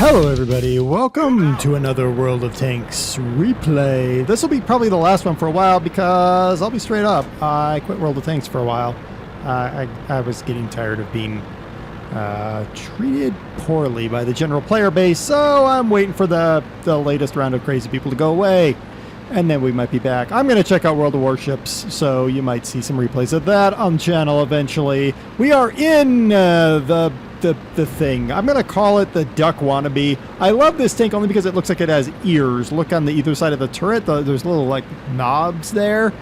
Hello everybody, welcome to another World of Tanks replay. This will be probably the last one for a while because I'll be straight up, I quit World of Tanks for a while. I was getting tired of being treated poorly by the general player base, so I'm waiting for the latest round of crazy people to go away, and then we might be back. I'm going to check out World of Warships, so you might see some replays of that on the channel eventually. We are in the thing. I'm going to call it the Duck Wannabe. I love this tank only because it looks like it has ears. Look on the either side of the turret. There's little like knobs there.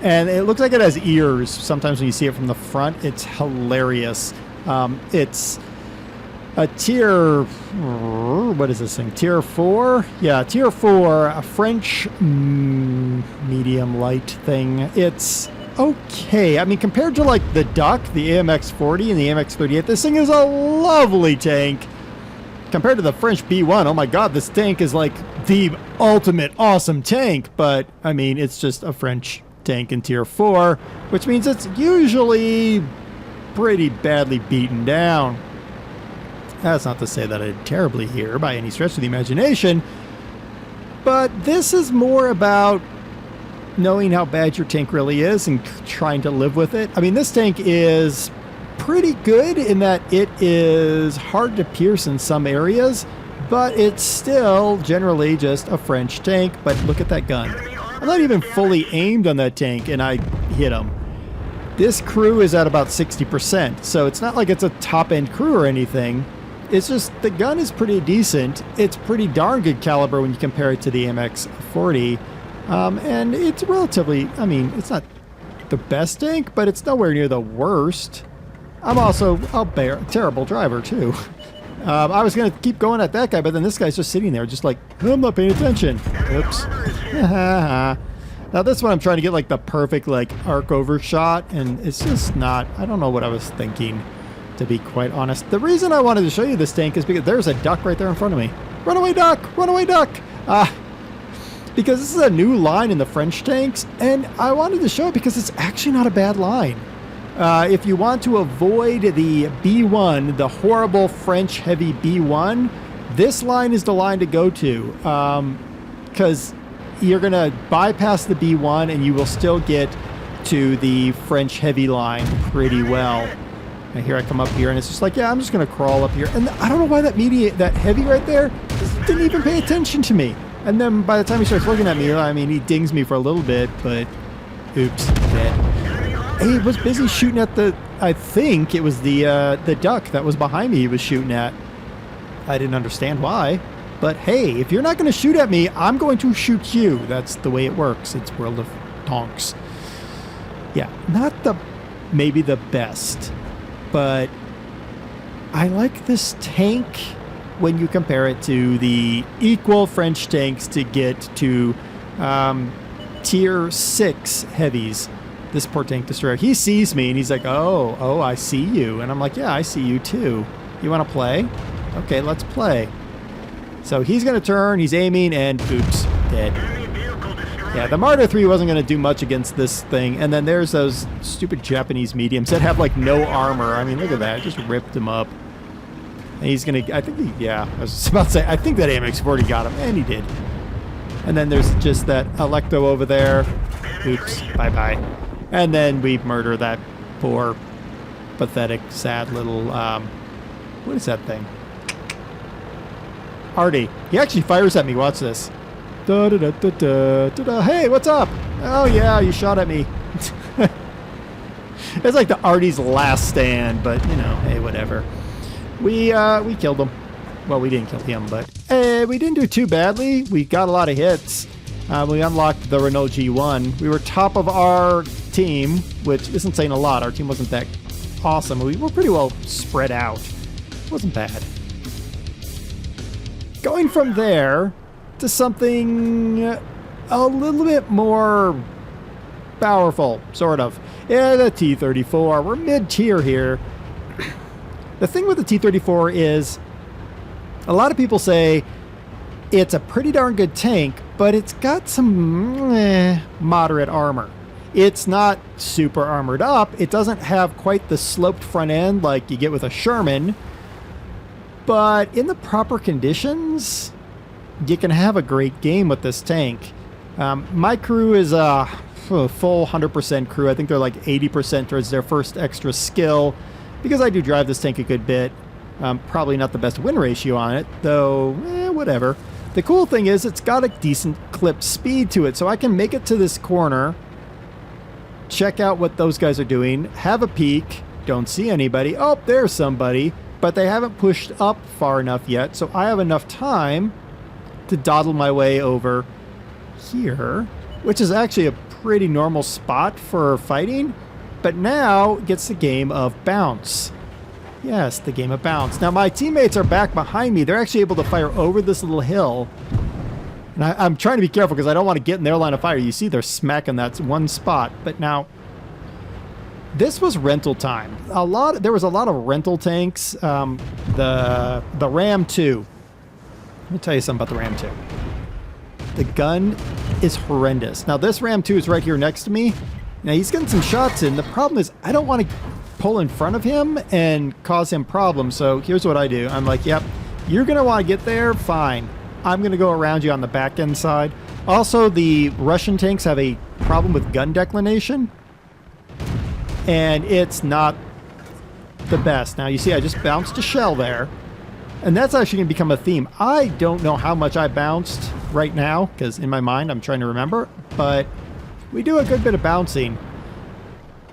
And it looks like it has ears. Sometimes when you see it from the front, it's hilarious. It's a tier... What is this thing? Tier 4? Yeah, tier 4. A French medium light thing. It's... okay, I mean, compared to like the Duck, the AMX-40 and the AMX-38, this thing is a lovely tank. Compared to the French B1, oh my god, this tank is like the ultimate awesome tank. But, I mean, it's just a French tank in Tier 4, which means it's usually pretty badly beaten down. That's not to say that I did terribly here by any stretch of the imagination, but this is more about knowing how bad your tank really is and trying to live with it. I mean, this tank is pretty good in that it is hard to pierce in some areas, but it's still generally just a French tank. But look at that gun. I'm not even fully aimed on that tank and I hit him. This crew is at about 60%, so it's not like it's a top-end crew or anything. It's just the gun is pretty decent. It's pretty darn good caliber when you compare it to the MX-40. And it's relatively, I mean, it's not the best tank, but it's nowhere near the worst. I'm also a terrible driver, too. I was going to keep going at that guy, but then this guy's just sitting there, just like, I'm not paying attention. Oops. Now, this one I'm trying to get, like, the perfect, like, arc over shot, and it's just not, I don't know what I was thinking, to be quite honest. The reason I wanted to show you this tank is because there's a duck right there in front of me. Run away, duck! Run away, duck! Because this is a new line in the French tanks, and I wanted to show it because it's actually not a bad line. If you want to avoid the B1, the horrible French heavy B1, this line is the line to go to. Because you're going to bypass the B1 and you will still get to the French heavy line pretty well. And here I come up here and it's just like, yeah, I'm just going to crawl up here. And I don't know why that heavy right there didn't even pay attention to me. And then by the time he starts looking at me, I mean, he dings me for a little bit, but oops, dead. He was busy shooting at I think it was the duck that was behind me he was shooting at. I didn't understand why, but hey, if you're not going to shoot at me, I'm going to shoot you. That's the way it works. It's World of Tanks. Yeah, not maybe the best, but I like this tank when you compare it to the equal French tanks to get to tier 6 heavies. This poor tank destroyer, he sees me and he's like, oh, I see you. And I'm like, yeah, I see you too. You want to play? Okay, let's play. So he's going to turn, he's aiming, and oops, dead. Yeah, the Martyr 3 wasn't going to do much against this thing. And then there's those stupid Japanese mediums that have like no armor. I mean, look at that, just ripped him up. And he's going to, I think I was about to say, I think that AMX-40 got him, and he did. And then there's just that Electo over there. Oops, bye-bye. And then we murder that poor, pathetic, sad little, what is that thing? Artie. He actually fires at me, watch this. Da-da-da-da-da-da-da. Hey, what's up? Oh yeah, you shot at me. It's like the Artie's last stand, but, you know, hey, whatever. We killed him. Well, we didn't kill him, but we didn't do too badly. We got a lot of hits. We unlocked the Renault G1. We were top of our team, which isn't saying a lot. Our team wasn't that awesome. We were pretty well spread out. It wasn't bad. Going from there to something a little bit more powerful, sort of. Yeah, the T-34. We're mid-tier here. The thing with the T-34 is a lot of people say it's a pretty darn good tank, but it's got some moderate armor. It's not super armored up. It doesn't have quite the sloped front end like you get with a Sherman, But in the proper conditions, you can have a great game with this tank. My crew is a full 100% crew. I think they're like 80% towards their first extra skill, because I do drive this tank a good bit. Probably not the best win ratio on it, though, whatever. The cool thing is it's got a decent clip speed to it, so I can make it to this corner, check out what those guys are doing, have a peek, don't see anybody. Oh, there's somebody, but they haven't pushed up far enough yet, so I have enough time to dawdle my way over here, which is actually a pretty normal spot for fighting, but now gets the game of bounce. Yes, the game of bounce. Now my teammates are back behind me. They're actually able to fire over this little hill. And I'm trying to be careful because I don't want to get in their line of fire. You see they're smacking that one spot. But now, this was rental time. There was a lot of rental tanks. The Ram 2. Let me tell you something about the Ram 2. The gun is horrendous. Now this Ram 2 is right here next to me. Now he's getting some shots in. The problem is I don't want to pull in front of him and cause him problems. So here's what I do. I'm like, yep, you're going to want to get there. Fine. I'm going to go around you on the back end side. Also, the Russian tanks have a problem with gun declination. And it's not the best. Now you see I just bounced a shell there. And that's actually going to become a theme. I don't know how much I bounced right now, because in my mind I'm trying to remember. But we do a good bit of bouncing,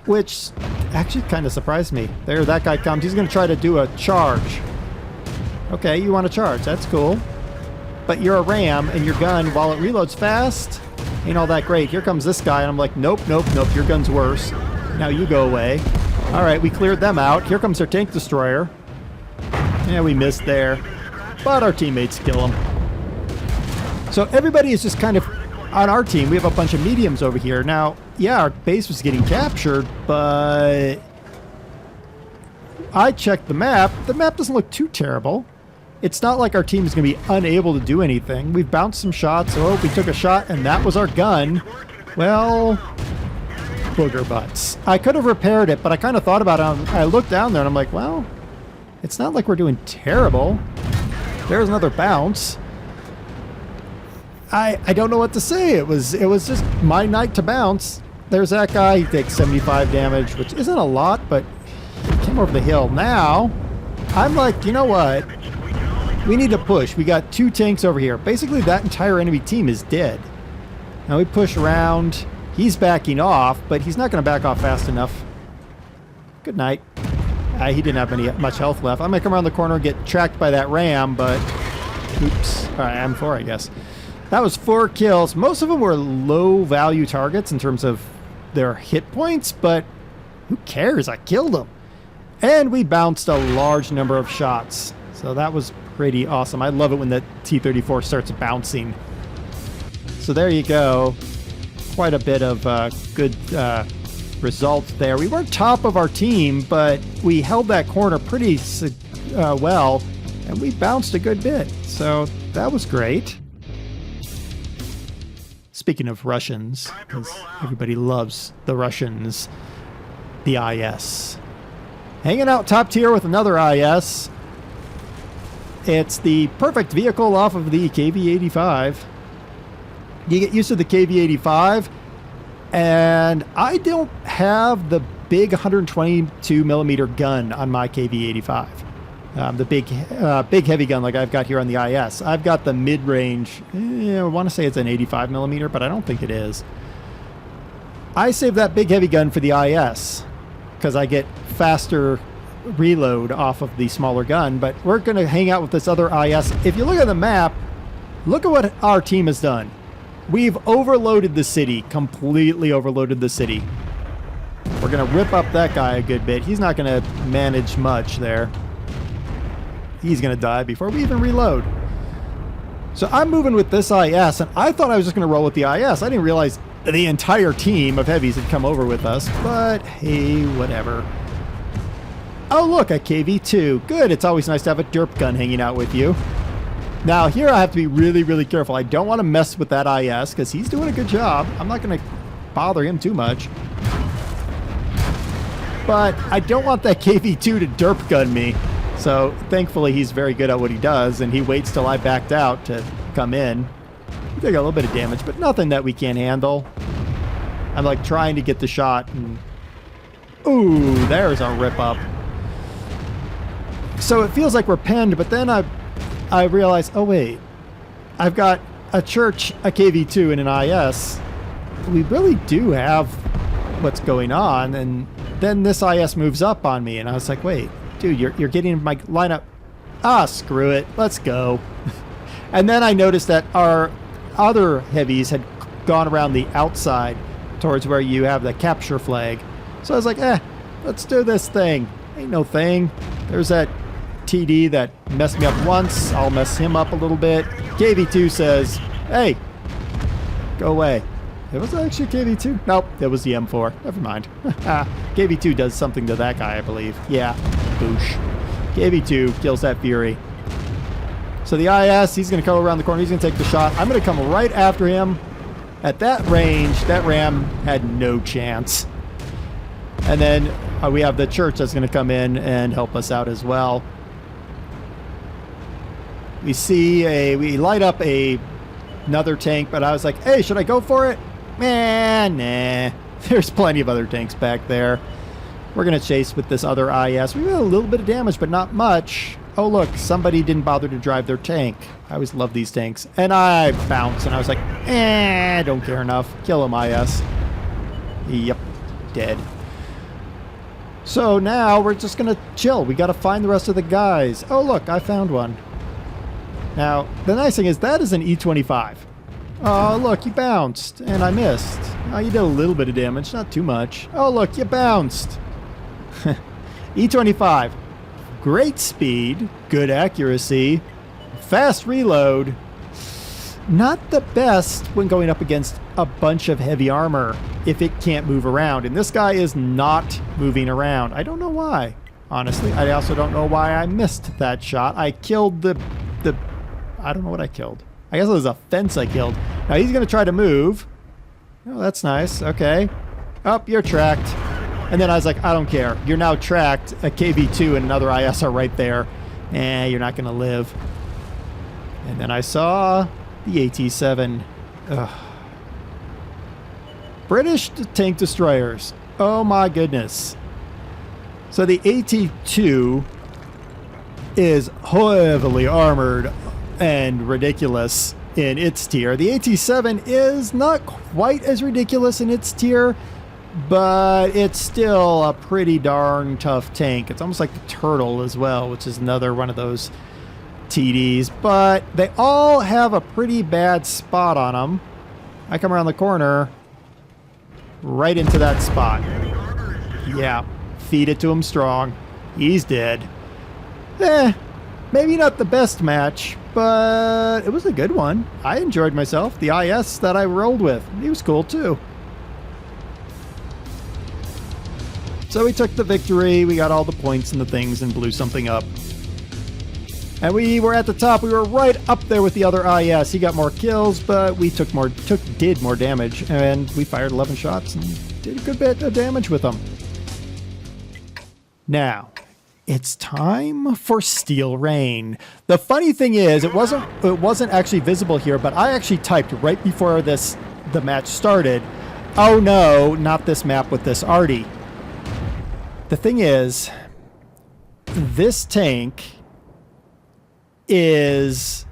which actually kind of surprised me. There, that guy comes. He's going to try to do a charge. Okay, you want to charge. That's cool. But you're a ram, and your gun, while it reloads fast, ain't all that great. Here comes this guy, and I'm like, nope, nope, nope. Your gun's worse. Now you go away. All right, we cleared them out. Here comes their tank destroyer. Yeah, we missed there. But our teammates kill him. So everybody is just kind of on our team. We have a bunch of mediums over here. Now, yeah, our base was getting captured, but I checked the map. The map doesn't look too terrible. It's not like our team is going to be unable to do anything. We've bounced some shots. Oh, we took a shot, and that was our gun. Well, booger butts. I could have repaired it, but I kind of thought about it. I looked down there, and I'm like, well, it's not like we're doing terrible. There's another bounce. I don't know what to say. It was just my night to bounce. There's that guy. He takes 75 damage, which isn't a lot, but he came over the hill. Now, I'm like, you know what? We need to push. We got 2 tanks over here. Basically, that entire enemy team is dead. Now we push around. He's backing off, but he's not going to back off fast enough. Good night. He didn't have much health left. I'm going to come around the corner and get tracked by that ram, but oops. All right, I'm 4, I guess. That was 4 kills. Most of them were low-value targets in terms of their hit points, but who cares? I killed them. And we bounced a large number of shots. So that was pretty awesome. I love it when the T-34 starts bouncing. So there you go. Quite a bit of good results there. We weren't top of our team, but we held that corner pretty well, and we bounced a good bit. So that was great. Speaking of Russians, because everybody loves the Russians, the IS. Hanging out top tier with another IS. It's the perfect vehicle off of the KV-85. You get used to the KV-85, and I don't have the big 122 millimeter gun on my KV-85. The big heavy gun like I've got here on the IS. I've got the mid-range, I want to say it's an 85 millimeter, but I don't think it is. I save that big heavy gun for the IS because I get faster reload off of the smaller gun, but we're going to hang out with this other IS. If you look at the map, look at what our team has done. We've overloaded the city, completely overloaded the city. We're going to rip up that guy a good bit. He's not going to manage much there. He's going to die before we even reload. So I'm moving with this IS, and I thought I was just going to roll with the IS. I didn't realize the entire team of heavies had come over with us, but hey, whatever. Oh, look, a KV-2. Good, it's always nice to have a derp gun hanging out with you. Now, here I have to be really, really careful. I don't want to mess with that IS, because he's doing a good job. I'm not going to bother him too much. But I don't want that KV-2 to derp gun me. So thankfully he's very good at what he does, and he waits till I backed out to come in. We take a little bit of damage, but nothing that we can't handle. I'm like trying to get the shot, and ooh, there's a rip up. So it feels like we're pinned, but then I realize, oh wait, I've got a church, a KV2, and an IS. We really do have what's going on, and then this IS moves up on me, and I was like, wait, dude, you're getting in my lineup. Ah, screw it, let's go. And then I noticed that our other heavies had gone around the outside towards where you have the capture flag. So I was like, let's do this thing. Ain't no thing. There's that TD that messed me up once. I'll mess him up a little bit. KV2 says, hey, go away. It was actually KV2? Nope, it was the M4. Never mind. KV2 does something to that guy, I believe. Yeah, boosh. KV2 kills that Fury. So the IS, he's going to come around the corner. He's going to take the shot. I'm going to come right after him. At that range, that Ram had no chance. And then we have the church that's going to come in and help us out as well. We light up another tank, but I was like, hey, should I go for it? Man, nah. There's plenty of other tanks back there. We're going to chase with this other IS. We got a little bit of damage, but not much. Oh, look, somebody didn't bother to drive their tank. I always love these tanks. And I bounced, and I was like, don't care enough. Kill him, IS. Yep, dead. So now we're just going to chill. We got to find the rest of the guys. Oh, look, I found one. Now, the nice thing is that is an E25. Oh, look, you bounced, and I missed. Oh, you did a little bit of damage, not too much. Oh, look, you bounced. E25. Great speed, good accuracy, fast reload. Not the best when going up against a bunch of heavy armor if it can't move around. And this guy is not moving around. I don't know why, honestly. I also don't know why I missed that shot. I killed the I don't know what I killed. I guess it was a fence I killed. Now he's going to try to move. Oh, that's nice. Okay. Oh, you're tracked. And then I was like, I don't care. You're now tracked. A KV2 and another IS are right there. You're not going to live. And then I saw the AT-7. Ugh. British tank destroyers. Oh my goodness. So the AT-2 is heavily armored and ridiculous in its tier. The AT-7 is not quite as ridiculous in its tier, but it's still a pretty darn tough tank. It's almost like the Turtle as well, which is another one of those TDs, but they all have a pretty bad spot on them. I come around the corner right into that spot. Yeah, feed it to him strong. He's dead. Maybe not the best match, but it was a good one. I enjoyed myself. The IS that I rolled with, he was cool too. So we took the victory, we got all the points and the things and blew something up. And we were at the top, we were right up there with the other IS. He got more kills, but we did more damage, and we fired 11 shots and did a good bit of damage with them. Now, it's time for Steel Rain. The funny thing is, it wasn't actually visible here, but I actually typed right before the match started, oh no, not this map with this arty. The thing is, this tank is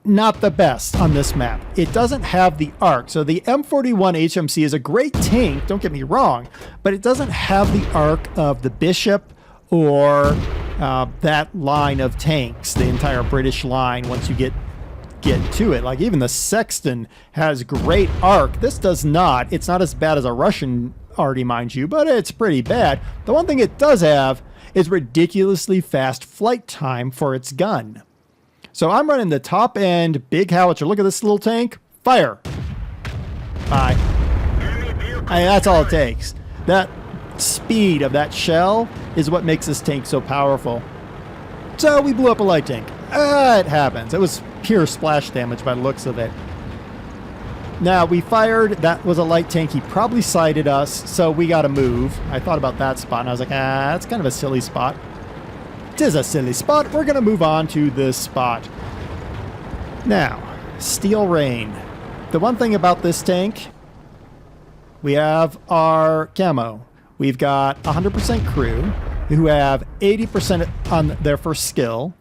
not the best on this map. It doesn't have the arc. So the M41 HMC is a great tank, don't get me wrong, but it doesn't have the arc of the Bishop or that line of tanks, the entire British line once you get to it. Like even the Sexton has great arc. This does not. It's not as bad as a Russian arty, mind you, but it's pretty bad. The one thing it does have is ridiculously fast flight time for its gun. So I'm running the top end big howitzer. Look at this little tank. Fire. Bye. That's all it takes. That speed of that shell is what makes this tank so powerful. So we blew up a light tank. It happens. It was pure splash damage by the looks of it. Now we fired. That was a light tank. He probably sighted us, so we got to move. I thought about that spot, and I was like, that's kind of a silly spot. 'tis a silly spot. We're going to move on to this spot. Now, Steel Rain. The one thing about this tank, we have our camo. We've got 100% crew who have 80% on their first skill.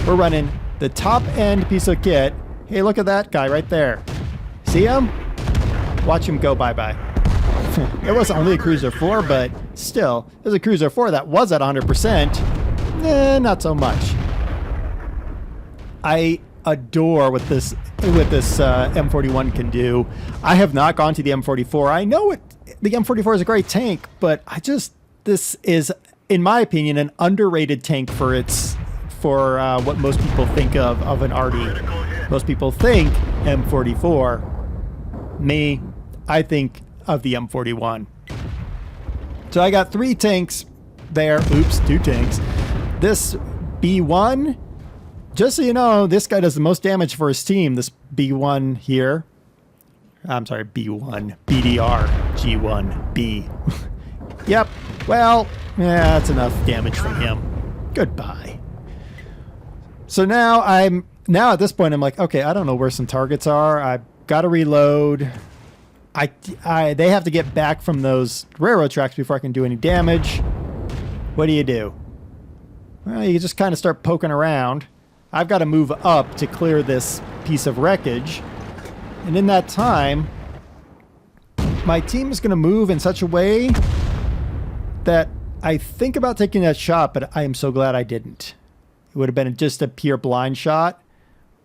We're running the top end piece of kit. Hey, look at that guy right there. See him? Watch him go bye-bye. It wasn't only a Cruiser 4, but still, it was a Cruiser 4 that was at 100%. Not so much. I adore what this M41 can do. I have not gone to the M44. I know the M44 is a great tank, but this is, in my opinion, an underrated tank for what most people think of an arty. Most people think M44. Me, I think of the M41. So I got 3 tanks there. Oops, 2 tanks. This B1, just so you know, this guy does the most damage for his team. This B1 here. I'm sorry, B1. BDR. G1. B. Yep. Well, yeah, that's enough damage from him. Goodbye. So now at this point, I'm like, okay, I don't know where some targets are. I've got to reload. They have to get back from those railroad tracks before I can do any damage. What do? Well, you just kind of start poking around. I've got to move up to clear this piece of wreckage. And in that time, my team is going to move in such a way that I think about taking that shot, but I am so glad I didn't. It would have been just a pure blind shot.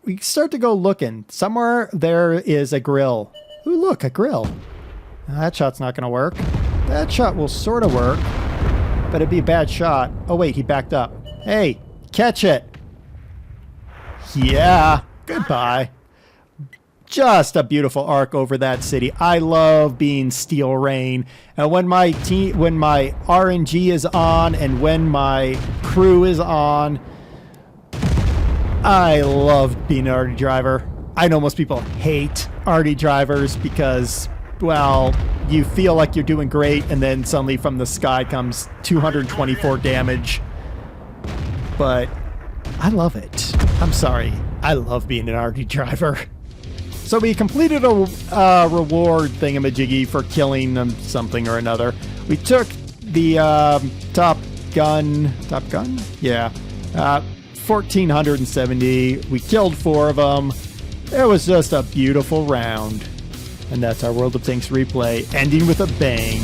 We start to go looking. Somewhere there is a grill. Ooh, look, a grill. That shot's not going to work. That shot will sort of work, but it'd be a bad shot. Oh, wait, he backed up. Hey, catch it. Yeah, goodbye. Just a beautiful arc over that city. I love being Steel Rain. And when my RNG is on and when my crew is on, I love being an arty driver. I know most people hate arty drivers because, well, you feel like you're doing great and then suddenly from the sky comes 224 damage. But I love it. I'm sorry. I love being an arty driver. So we completed a reward thingamajiggy for killing something or another. We took the Top Gun? Yeah. 1,470. We killed 4 of them. It was just a beautiful round. And that's our World of Tanks replay, ending with a bang.